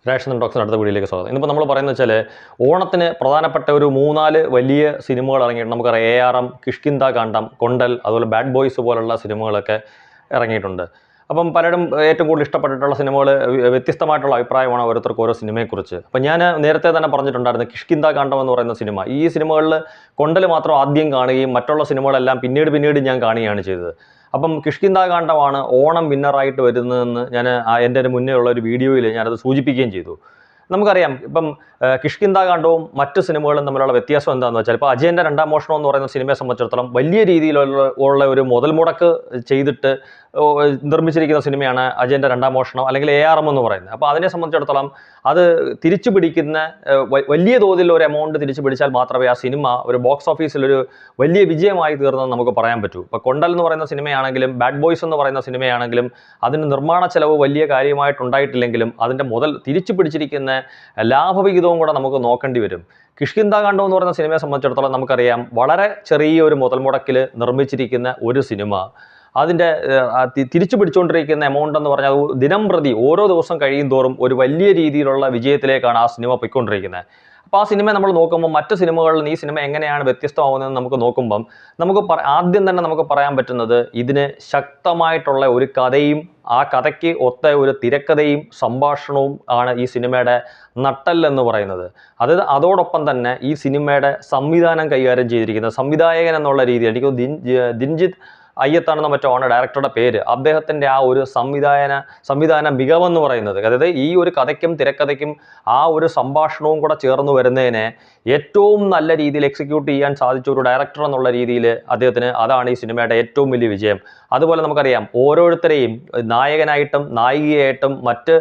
Ration ടോക്സിന് അടുത്ത വീഡിയോയിലേക്ക് സ്വാഗതം. ഇന്നിപ്പോൾ നമ്മൾ പറയുന്നത് വെച്ചാൽ ഓണത്തിന് പ്രധാനപ്പെട്ട ഒരു 3-4 വലിയ സിനിമകൾ ഇറങ്ങിയിട്ടുണ്ട്. നമുക്കറിയാം ARM, കിഷ്കിന്ദ കാണ്ഡം, കൊണ്ടൽ, അതുപോലെ ബാഡ് ബോയ്സ് പോലുള്ള സിനിമകളൊക്കെ ഇറങ്ങിയിട്ടുണ്ട്. അപ്പം പലരും ഏറ്റവും കൂടുതൽ ഇഷ്ടപ്പെട്ടിട്ടുള്ള സിനിമകൾ വ്യത്യസ്തമായിട്ടുള്ള അഭിപ്രായമാണ് ഓരോരുത്തർക്ക് ഓരോ സിനിമയെക്കുറിച്ച്. അപ്പം ഞാൻ നേരത്തെ തന്നെ പറഞ്ഞിട്ടുണ്ടായിരുന്നു കിഷ്കിന്ദ കാണ്ഡം എന്ന് പറയുന്ന സിനിമ. ഈ സിനിമകളിൽ കൊണ്ടൽ മാത്രം ആദ്യം കാണുകയും മറ്റുള്ള സിനിമകളെല്ലാം പിന്നീട് ഞാൻ കാണുകയാണ് ചെയ്തത്. അപ്പം കിഷ്കിന്ദ കാണ്ഡമാണ് ഓണം വിന്നറായിട്ട് വരുന്നതെന്ന് ഞാൻ എൻ്റെ മുന്നേ ഉള്ള ഒരു വീഡിയോയിൽ ഞാനത് സൂചിപ്പിക്കുകയും ചെയ്തു. നമുക്കറിയാം ഇപ്പം കിഷ്കിന്ദ കാണ്ഡവും മറ്റ് സിനിമകളും തമ്മിലുള്ള വ്യത്യാസം എന്താണെന്ന് വെച്ചാൽ ഇപ്പോൾ അജയൻ്റെ രണ്ടാം മോഷണം എന്ന് പറയുന്ന സിനിമയെ സംബന്ധിച്ചിടത്തോളം വലിയ രീതിയിലുള്ള ഒരു മുതൽ മുടക്ക് ചെയ്തിട്ട് നിർമ്മിച്ചിരിക്കുന്ന സിനിമയാണ് അജയൻ്റെ രണ്ടാം മോഷണം അല്ലെങ്കിൽ ARM എന്ന് പറയുന്നത്. അപ്പോൾ അതിനെ സംബന്ധിച്ചിടത്തോളം അത് തിരിച്ചു പിടിക്കുന്ന വലിയ തോതിൽ ഒരു എമൗണ്ട് തിരിച്ചു പിടിച്ചാൽ മാത്രമേ ആ സിനിമ ഒരു ബോക്സ് ഓഫീസിൽ ഒരു വലിയ വിജയമായി തീർന്നെന്ന് നമുക്ക് പറയാൻ പറ്റൂ. ഇപ്പോൾ കൊണ്ടൽ എന്ന് പറയുന്ന സിനിമയാണെങ്കിലും ബാഡ് ബോയ്സ് എന്ന് പറയുന്ന സിനിമയാണെങ്കിലും അതിന് നിർമ്മാണ ചെലവ് വലിയ കാര്യമായിട്ടുണ്ടായിട്ടില്ലെങ്കിലും അതിൻ്റെ മുതൽ തിരിച്ചു പിടിച്ചിരിക്കുന്ന ലാഭവിഹിതവും കൂടെ നമുക്ക് നോക്കേണ്ടി വരും. കിഷ്കിന്ദ കാണ്ഡം എന്ന് പറയുന്ന സിനിമയെ സംബന്ധിച്ചിടത്തോളം നമുക്കറിയാം വളരെ ചെറിയൊരു മുതൽ മുടക്കിൽ നിർമ്മിച്ചിരിക്കുന്ന ഒരു സിനിമ അതിൻ്റെ തിരിച്ചു പിടിച്ചുകൊണ്ടിരിക്കുന്ന എമൗണ്ട് എന്ന് പറഞ്ഞാൽ ദിനം പ്രതി ഓരോ ദിവസം കഴിയും തോറും ഒരു വലിയ രീതിയിലുള്ള വിജയത്തിലേക്കാണ് ആ സിനിമ പോയിക്കൊണ്ടിരിക്കുന്നത്. അപ്പോൾ ആ സിനിമ നമ്മൾ നോക്കുമ്പോൾ മറ്റ് സിനിമകളിൽ ഈ സിനിമ എങ്ങനെയാണ് വ്യത്യസ്തമാവുന്നതെന്ന് നമുക്ക് നോക്കുമ്പം നമുക്ക് ആദ്യം തന്നെ നമുക്ക് പറയാൻ പറ്റുന്നത് ഇതിന് ശക്തമായിട്ടുള്ള ഒരു കഥയും ആ കഥയ്ക്ക് ഒത്ത ഒരു തിരക്കഥയും സംഭാഷണവും ആണ് ഈ സിനിമയുടെ നട്ടെല്ലെന്ന് പറയുന്നത്. അതോടൊപ്പം തന്നെ ഈ സിനിമയുടെ സംവിധാനം കൈകാര്യം ചെയ്തിരിക്കുന്നത് സംവിധായകൻ എന്നുള്ള രീതിയിൽ എനിക്ക് ദിൻജിത്ത് അയ്യത്താണെന്ന മറ്റോ ആണ് ഡയറക്ടറുടെ പേര്. അദ്ദേഹത്തിൻ്റെ ആ ഒരു സംവിധാന മികവെന്ന് പറയുന്നത്, അതായത് ഈ ഒരു കഥയ്ക്കും തിരക്കഥയ്ക്കും ആ ഒരു സംഭാഷണവും കൂടെ ചേർന്ന് വരുന്നതിനെ ഏറ്റവും നല്ല രീതിയിൽ എക്സിക്യൂട്ട് ചെയ്യാൻ സാധിച്ച ഒരു ഡയറക്ടർ എന്നുള്ള രീതിയിൽ അദ്ദേഹത്തിന് അതാണ് ഈ സിനിമയുടെ ഏറ്റവും വലിയ വിജയം. അതുപോലെ നമുക്കറിയാം ഓരോരുത്തരെയും നായകനായിട്ടും നായികയായിട്ടും മറ്റ്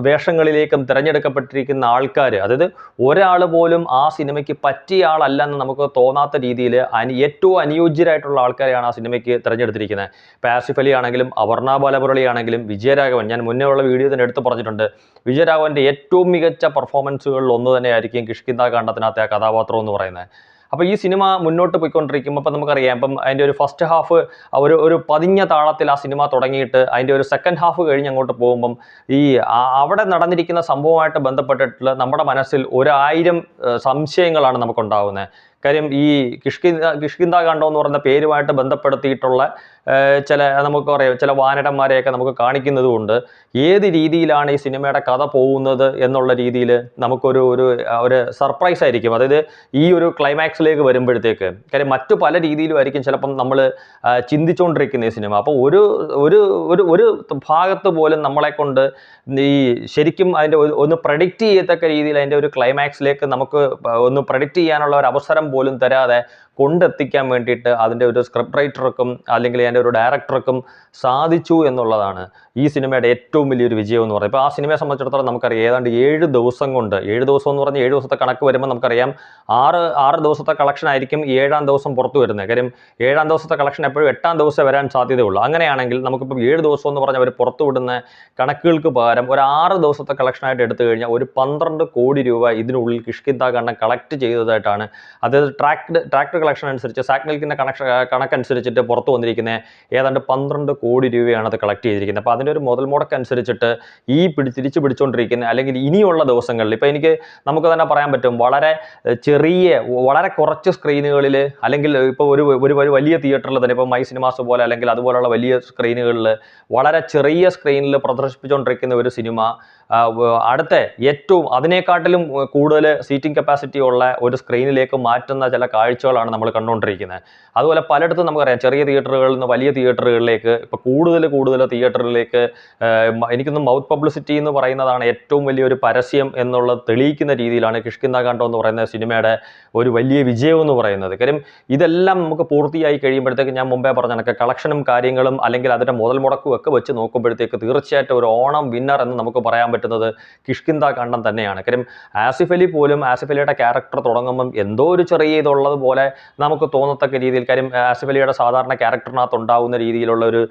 വേഷങ്ങളിലേക്കും തിരഞ്ഞെടുക്കപ്പെട്ടിരിക്കുന്ന ആൾക്കാർ, അതായത് ഒരാൾ പോലും ആ സിനിമയ്ക്ക് പറ്റിയ ആളല്ലെന്ന് നമുക്ക് തോന്നാത്ത രീതിയിൽ ഏറ്റവും അനുയോജ്യരായിട്ടുള്ള ആൾക്കാരെയാണ് ആ സിനിമയ്ക്ക് തിരഞ്ഞെടുത്തിരിക്കുന്നത്. ഇപ്പോൾ ആസിഫ് അലി ആണെങ്കിലും അപർണ ബാലമുരളി ആണെങ്കിലും വിജയരാഘവൻ, ഞാൻ മുന്നേ ഉള്ള വീഡിയോ തന്നെ എടുത്ത് പറഞ്ഞിട്ടുണ്ട്, വിജയരാഘവൻ്റെ ഏറ്റവും മികച്ച പെർഫോമൻസുകളിൽ ഒന്ന് തന്നെയായിരിക്കും കിഷ്കിന്ദ കാണ്ഡത്തിനകത്തെ ആ കഥാപാത്രം എന്ന് പറയുന്നത്. അപ്പോൾ ഈ സിനിമ മുന്നോട്ട് പോയിക്കൊണ്ടിരിക്കുമ്പോൾ ഇപ്പം നമുക്കറിയാം ഇപ്പം അതിൻ്റെ ഒരു ഫസ്റ്റ് ഹാഫ് ഒരു പതിഞ്ഞ താളത്തിൽ ആ സിനിമ തുടങ്ങിയിട്ട് അതിൻ്റെ ഒരു സെക്കൻഡ് ഹാഫ് കഴിഞ്ഞ് അങ്ങോട്ട് പോകുമ്പം ഈ അവിടെ നടന്നിരിക്കുന്ന സംഭവമായിട്ട് ബന്ധപ്പെട്ടിട്ടുള്ള നമ്മുടെ മനസ്സിൽ 1000 സംശയങ്ങളാണ് നമുക്കുണ്ടാകുന്നത്. കാര്യം ഈ കിഷ്കിന്ദ കാണ്ഡം എന്ന് പറയുന്ന പേരുമായിട്ട് ബന്ധപ്പെടുത്തിയിട്ടുള്ള നമുക്ക് പറയാം ചില വാനരന്മാരെയൊക്കെ നമുക്ക് കാണിക്കുന്നത് കൊണ്ട് ഏത് രീതിയിലാണ് ഈ സിനിമയുടെ കഥ പോകുന്നത് എന്നുള്ള രീതിയിൽ നമുക്കൊരു സർപ്രൈസ് ആയിരിക്കും. അതായത് ഈ ഒരു ക്ലൈമാക്സിലേക്ക് വരുമ്പോഴത്തേക്ക് കാര്യം മറ്റു പല രീതിയിലും ആയിരിക്കും ചിലപ്പം നമ്മൾ ചിന്തിച്ചുകൊണ്ടിരിക്കുന്ന ഈ സിനിമ. അപ്പോൾ ഒരു ഭാഗത്ത് പോലും നമ്മളെ കൊണ്ട് ഈ ശരിക്കും അതിൻ്റെ ഒന്ന് പ്രഡിക്റ്റ് ചെയ്യത്തക്ക രീതിയിൽ അതിൻ്റെ ഒരു ക്ലൈമാക്സിലേക്ക് നമുക്ക് ഒന്ന് പ്രഡിക്റ്റ് ചെയ്യാനുള്ള ഒരു അവസരം പോലും തരാതെ കൊണ്ടെത്തിക്കാൻ വേണ്ടിയിട്ട് അതിൻ്റെ ഒരു സ്ക്രിപ്റ്റ് റൈറ്റർക്കും അല്ലെങ്കിൽ അതിൻ്റെ ഒരു ഡയറക്ടർക്കും സാധിച്ചു എന്നുള്ളതാണ് ഈ സിനിമയുടെ ഏറ്റവും വലിയൊരു വിജയം എന്ന് പറയുന്നത്. ഇപ്പോൾ ആ സിനിമയെ സംബന്ധിച്ചിടത്തോളം നമുക്കറിയാം ഏതാണ്ട് 7 ദിവസം കൊണ്ട് 7 ദിവസം എന്ന് പറഞ്ഞാൽ 7 ദിവസത്തെ കണക്ക് വരുമ്പോൾ നമുക്കറിയാം 6 ദിവസത്തെ കളക്ഷൻ ആയിരിക്കും 7-ാം ദിവസം പുറത്തു വരുന്നത്. കാര്യം 7-ാം ദിവസത്തെ കളക്ഷൻ എപ്പോഴും 8-ാം ദിവസം വരാൻ സാധ്യതയുള്ളൂ. അങ്ങനെയാണെങ്കിൽ നമുക്കിപ്പോൾ 7 ദിവസം എന്ന് പറഞ്ഞാൽ അവർ പുറത്തു വിടുന്ന കണക്കുകൾക്ക് പകരം ഒരു 6 ദിവസത്തെ കളക്ഷനായിട്ട് എടുത്തു കഴിഞ്ഞാൽ ഒരു 12 കോടി രൂപ ഇതിനുള്ളിൽ കിഷ്കിന്ദ കാണ്ഡം കളക്ട് ചെയ്തതായിട്ടാണ്. അതായത് ട്രാക്ട് കളക്ഷൻ അനുസരിച്ച് സാക്നിൽക്കിൻ്റെ കണക്കനുസരിച്ചിട്ട് പുറത്തു വന്നിരിക്കുന്നത് ഏതാണ്ട് 12 കോടി രൂപയാണ് അത് കളക്ട് ചെയ്തിരിക്കുന്നത്. അപ്പോൾ അതിൻ്റെ ഒരു മുതൽ മുടക്കനുസരിച്ചിട്ട് ഈ തിരിച്ചു പിടിച്ചുകൊണ്ടിരിക്കുന്ന അല്ലെങ്കിൽ ഇനിയുള്ള ദിവസങ്ങളിൽ ഇപ്പോൾ നമുക്ക് തന്നെ പറയാൻ പറ്റും വളരെ കുറച്ച് സ്ക്രീനുകളിൽ അല്ലെങ്കിൽ ഇപ്പോൾ ഒരു വലിയ തിയേറ്ററിൽ തന്നെ ഇപ്പോൾ മൈ സിനിമാസ് പോലെ അല്ലെങ്കിൽ അതുപോലുള്ള വലിയ സ്ക്രീനുകളിൽ വളരെ ചെറിയ സ്ക്രീനിൽ പ്രദർശിപ്പിച്ചുകൊണ്ടിരിക്കുന്ന ഒരു സിനിമ അടുത്ത ഏറ്റവും അതിനേക്കാട്ടിലും കൂടുതൽ സീറ്റിംഗ് കപ്പാസിറ്റി ഉള്ള ഒരു സ്ക്രീനിലേക്ക് മാറ്റുന്ന ചില കാഴ്ചകളാണ് നമ്മൾ കണ്ടുകൊണ്ടിരിക്കുന്നത്. അതുപോലെ പലയിടത്തും നമുക്കറിയാം ചെറിയ തിയേറ്ററുകളിൽ നിന്ന് വലിയ തിയേറ്ററുകളിലേക്ക് ഇപ്പോൾ കൂടുതൽ തിയേറ്ററിലേക്ക് എനിക്കൊന്ന് മൗത്ത് പബ്ലിസിറ്റി എന്ന് പറയുന്നതാണ് ഏറ്റവും വലിയൊരു പരസ്യം എന്നുള്ളത് തെളിയിക്കുന്ന രീതിയിലാണ് കിഷ്കിന്ദ കാണ്ഡം എന്ന് പറയുന്ന സിനിമയുടെ ഒരു വലിയ വിജയം എന്ന് പറയുന്നത്. കാര്യം ഇതെല്ലാം നമുക്ക് പൂർത്തിയായി കഴിയുമ്പോഴത്തേക്ക് ഞാൻ മുമ്പേ പറഞ്ഞ കണക്ക് കളക്ഷനും കാര്യങ്ങളും അല്ലെങ്കിൽ അതിൻ്റെ മുതൽ മുടക്കും ഒക്കെ വെച്ച് നോക്കുമ്പോഴത്തേക്ക് തീർച്ചയായിട്ടും ഒരു ഓണം വിന്നർ എന്ന് നമുക്ക് പറയാൻ പറ്റുന്നത് കിഷ്കിന്ദ കാണ്ഡം തന്നെയാണ്. കാര്യം ആസിഫ് അലിയുടെ ക്യാരക്ടർ തുടങ്ങുമ്പം എന്തോ ഒരു ചെറിയ ഇതുള്ളതുപോലെ നമുക്ക് തോന്നത്തക്ക രീതിയിൽ, കാര്യം ആസിഫ് അലിയുടെ സാധാരണ ക്യാരക്ടറിനകത്ത് ഉണ്ടാകുന്ന രീതിയിലുള്ള ഒരു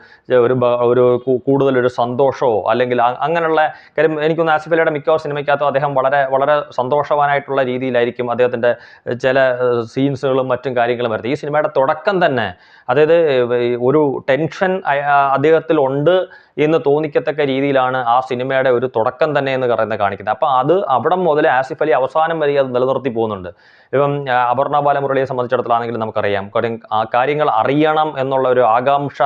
കൂടുതലൊരു സന്തോഷമോ അല്ലെങ്കിൽ അങ്ങനെയുള്ള കാര്യം എനിക്കൊന്ന് ആസിഫ് അലിയുടെ മിക്ക സിനിമയ്ക്കകത്തും അദ്ദേഹം വളരെ വളരെ സന്തോഷവാനായിട്ടുള്ള രീതിയിലായിരിക്കും അദ്ദേഹത്തിൻ്റെ ചില സീൻസുകളും മറ്റും കാര്യങ്ങളും വരുന്നത്. ഈ സിനിമയുടെ തുടക്കം തന്നെ അതായത് ഒരു ടെൻഷൻ അദ്ദേഹത്തിൽ ഉണ്ട് എന്ന് തോന്നിക്കത്തക്ക രീതിയിലാണ് ആ സിനിമയുടെ ഒരു തുടക്കം തന്നെ എന്ന് പറയുന്നത് കാണിക്കുന്നത്. അപ്പോൾ അത് അവിടെ മുതൽ ആസിഫ് അലി അവസാനം വരെ അത് നിലനിർത്തി പോകുന്നുണ്ട്. ഇപ്പം അപർണ ബാലമുരളിയെ സംബന്ധിച്ചിടത്തോളാണെങ്കിലും നമുക്കറിയാം ആ കാര്യങ്ങൾ അറിയണം എന്നുള്ള ഒരു ആകാംക്ഷ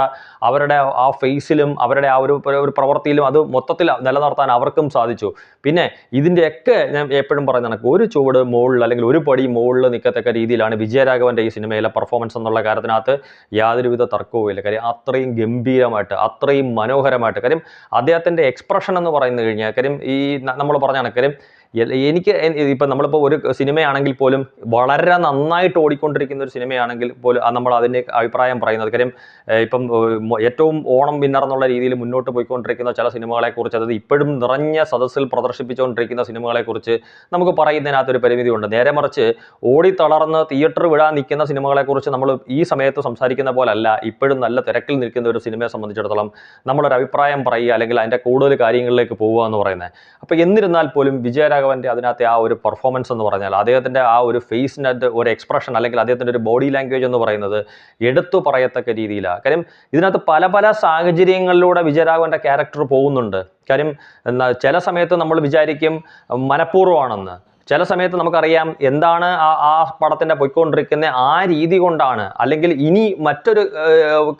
അവരുടെ ആ ഫേസിലും അവരുടെ ആ ഒരു പ്രവൃത്തിയിലും അത് മൊത്തത്തിൽ നിലനിർത്താൻ അവർക്കും സാധിച്ചു. പിന്നെ ഇതിൻ്റെയൊക്കെ ഞാൻ എപ്പോഴും പറയുന്ന കണക്ക് ഒരു ചുവട് മുകളിൽ അല്ലെങ്കിൽ ഒരു പടി മുകളിൽ നിൽക്കത്തക്ക രീതിയിലാണ് വിജയരാഘവൻ്റെ ഈ സിനിമയിലെ പെർഫോമൻസ് എന്നുള്ള കാര്യത്തിനകത്ത് യാതൊരുവിധ തർക്കവുമില്ല. കാര്യം അത്രയും ഗംഭീരമായിട്ട് അത്രയും മനോഹരമായിട്ട്, കാര്യം അദ്ദേഹത്തിൻ്റെ എക്സ്പ്രഷൻ എന്ന് പറയുന്നത് കഴിഞ്ഞാൽ, കാര്യം ഈ നമ്മൾ പറഞ്ഞ കണക്ക് എനിക്ക് ഇപ്പം നമ്മളിപ്പോൾ ഒരു സിനിമയാണെങ്കിൽ പോലും വളരെ നന്നായിട്ട് ഓടിക്കൊണ്ടിരിക്കുന്ന ഒരു സിനിമയാണെങ്കിൽ പോലും നമ്മൾ അതിൻ്റെ അഭിപ്രായം പറയുന്നത്, കാര്യം ഇപ്പം ഏറ്റവും ഓണം വിന്നർ എന്നുള്ള രീതിയിൽ മുന്നോട്ട് പോയിക്കൊണ്ടിരിക്കുന്ന ചില സിനിമകളെക്കുറിച്ച്, അതായത് ഇപ്പോഴും നിറഞ്ഞ സദസ്സിൽ പ്രദർശിപ്പിച്ചുകൊണ്ടിരിക്കുന്ന സിനിമകളെക്കുറിച്ച് നമുക്ക് പറയുന്നതിനകത്തൊരു പരിമിതിയുണ്ട്. നേരെ മറിച്ച് ഓടിത്തളർന്ന് തിയേറ്റർ വിടാൻ നിൽക്കുന്ന സിനിമകളെക്കുറിച്ച് നമ്മൾ ഈ സമയത്ത് സംസാരിക്കുന്ന പോലല്ല ഇപ്പോഴും നല്ല തിരക്കിൽ നിൽക്കുന്ന ഒരു സിനിമയെ സംബന്ധിച്ചിടത്തോളം നമ്മളൊരു അഭിപ്രായം പറയുക അല്ലെങ്കിൽ അതിൻ്റെ കൂടുതൽ കാര്യങ്ങളിലേക്ക് പോവുക എന്ന് പറയുന്നത്. അപ്പോൾ എന്നിരുന്നാൽ പോലും വിജയരാഘവൻ്റെ അതിനകത്തെ ആ ഒരു പെർഫോമൻസ് എന്ന് പറഞ്ഞാൽ, അദ്ദേഹത്തിൻ്റെ ആ ഒരു ഫേസിനകത്ത് ഒരു എക്സ്പ്രഷൻ അല്ലെങ്കിൽ അദ്ദേഹത്തിൻ്റെ ഒരു ബോഡി ലാംഗ്വേജ് എന്ന് പറയുന്നത് എടുത്തു പറയത്തക്ക രീതിയിലാണ്. കാര്യം ഇതിനകത്ത് പല പല സാഹചര്യങ്ങളിലൂടെ വിജയരാഘവൻ്റെ ക്യാരക്ടർ പോകുന്നുണ്ട്. കാര്യം ചില സമയത്ത് നമ്മൾ വിചാരിക്കും മനഃപൂർവ്വമാണെന്ന്, ചില സമയത്ത് നമുക്കറിയാം എന്താണ് ആ പടത്തിൻ്റെ പോയിക്കൊണ്ടിരിക്കുന്ന ആ രീതി കൊണ്ടാണ് അല്ലെങ്കിൽ ഇനി മറ്റൊരു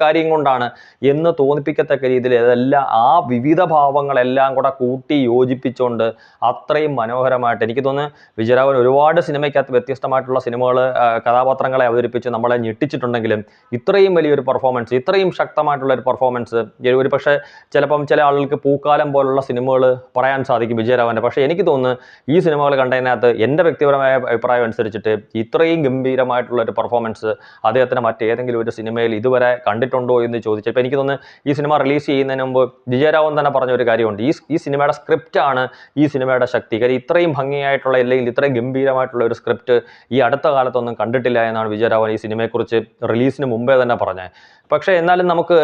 കാര്യം കൊണ്ടാണ് എന്ന് തോന്നിപ്പിക്കത്തക്ക രീതിയിൽ ഇതെല്ലാം ആ വിവിധ ഭാവങ്ങളെല്ലാം കൂടെ കൂട്ടി യോജിപ്പിച്ചുകൊണ്ട് അത്രയും മനോഹരമായിട്ട്, എനിക്ക് തോന്നുന്നു വിജയരാഘവൻ ഒരുപാട് സിനിമയ്ക്കകത്ത് വ്യത്യസ്തമായിട്ടുള്ള സിനിമകൾ കഥാപാത്രങ്ങളെ അവതരിപ്പിച്ച് നമ്മളെ ഞെട്ടിച്ചിട്ടുണ്ടെങ്കിലും ഇത്രയും വലിയൊരു പെർഫോമൻസ്, ഇത്രയും ശക്തമായിട്ടുള്ളൊരു പെർഫോമൻസ് ഒരു പക്ഷേ ചിലപ്പം ചില ആളുകൾക്ക് പൂക്കാലം പോലുള്ള സിനിമകൾ പറയാൻ സാധിക്കും വിജയരാഘവൻ്റെ. പക്ഷേ എനിക്ക് തോന്നുന്നു ഈ സിനിമകൾ കണ്ടതിനകത്ത് എൻ്റെ വ്യക്തിപരമായ അഭിപ്രായം അനുസരിച്ചിട്ട് ഇത്രയും ഗംഭീരമായിട്ടുള്ള ഒരു പെർഫോമൻസ് അദ്ദേഹത്തിന് മറ്റേതെങ്കിലും ഒരു സിനിമയിൽ ഇതുവരെ കണ്ടിട്ടുണ്ടോ എന്ന് ചോദിച്ചാൽ, ഇപ്പോൾ എനിക്ക് തോന്നുന്നു ഈ സിനിമ റിലീസ് ചെയ്യുന്നതിന് മുമ്പ് വിജയരാഘവൻ തന്നെ പറഞ്ഞ ഒരു കാര്യമുണ്ട്, ഈ സിനിമയുടെ സ്ക്രിപ്റ്റാണ് ഈ സിനിമയുടെ ശക്തി. കാര്യം ഇത്രയും ഭംഗിയായിട്ടുള്ള അല്ലെങ്കിൽ ഇത്രയും ഗംഭീരമായിട്ടുള്ള ഒരു സ്ക്രിപ്റ്റ് ഈ അടുത്ത കാലത്തൊന്നും കണ്ടിട്ടില്ല എന്നാണ് വിജയരാഘവൻ ഈ സിനിമയെക്കുറിച്ച് റിലീസിന് മുമ്പേ തന്നെ പറഞ്ഞത്. പക്ഷേ എന്നാലും നമുക്ക്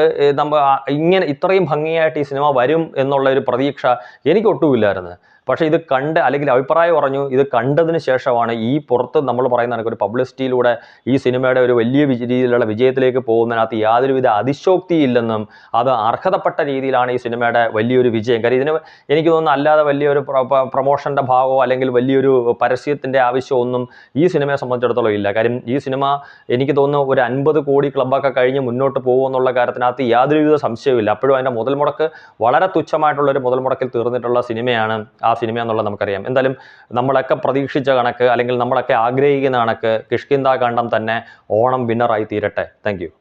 ഇങ്ങനെ ഇത്രയും ഭംഗിയായിട്ട് ഈ സിനിമ വരും എന്നുള്ള ഒരു പ്രതീക്ഷ എനിക്ക് ഒട്ടുമില്ലായിരുന്നു. പക്ഷേ ഇത് കണ്ട് അല്ലെങ്കിൽ അഭിപ്രായം പറഞ്ഞു ഇത് കണ്ടതിന് ശേഷമാണ് ഈ പുറത്ത് നമ്മൾ പറയുന്ന ഒരു പബ്ലിസിറ്റിയിലൂടെ ഈ സിനിമയുടെ ഒരു വലിയ രീതിയിലുള്ള വിജയത്തിലേക്ക് പോകുന്നതിനകത്ത് യാതൊരുവിധ അതിശോക്തിയില്ലെന്നും അത് അർഹതപ്പെട്ട രീതിയിലാണ് ഈ സിനിമയുടെ വലിയൊരു വിജയം. കാര്യം ഇതിന് എനിക്ക് തോന്നുന്നു അല്ലാതെ വലിയൊരു പ്രൊമോഷൻ്റെ ഭാഗമോ അല്ലെങ്കിൽ വലിയൊരു പരസ്യത്തിൻ്റെ ആവശ്യമൊന്നും ഈ സിനിമയെ സംബന്ധിച്ചിടത്തോളം ഇല്ല. കാര്യം ഈ സിനിമ എനിക്ക് തോന്നുന്നു ഒരു 50 കോടി ക്ലബ്ബൊക്കെ കഴിഞ്ഞ് മുന്നോട്ട് പോകുമെന്നുള്ള കാര്യത്തിനകത്ത് യാതൊരുവിധ സംശയവുമില്ല. അപ്പോഴും അതിൻ്റെ മുതൽ മുടക്ക് വളരെ തുച്ഛമായിട്ടുള്ളൊരു മുതൽ മുടക്കിൽ തീർന്നിട്ടുള്ള സിനിമയാണ് ആ സിനിമ എന്നുള്ളത് നമുക്കറിയാം. എന്തായാലും നമ്മളൊക്കെ പ്രതീക്ഷിച്ച കണക്ക് അല്ലെങ്കിൽ നമ്മളൊക്കെ ആഗ്രഹിക്കുന്ന കണക്ക് കിഷ്കിന്ധാ കാണ്ഡം തന്നെ ഓണം വിന്നറായി തീരട്ടെ. Thank you.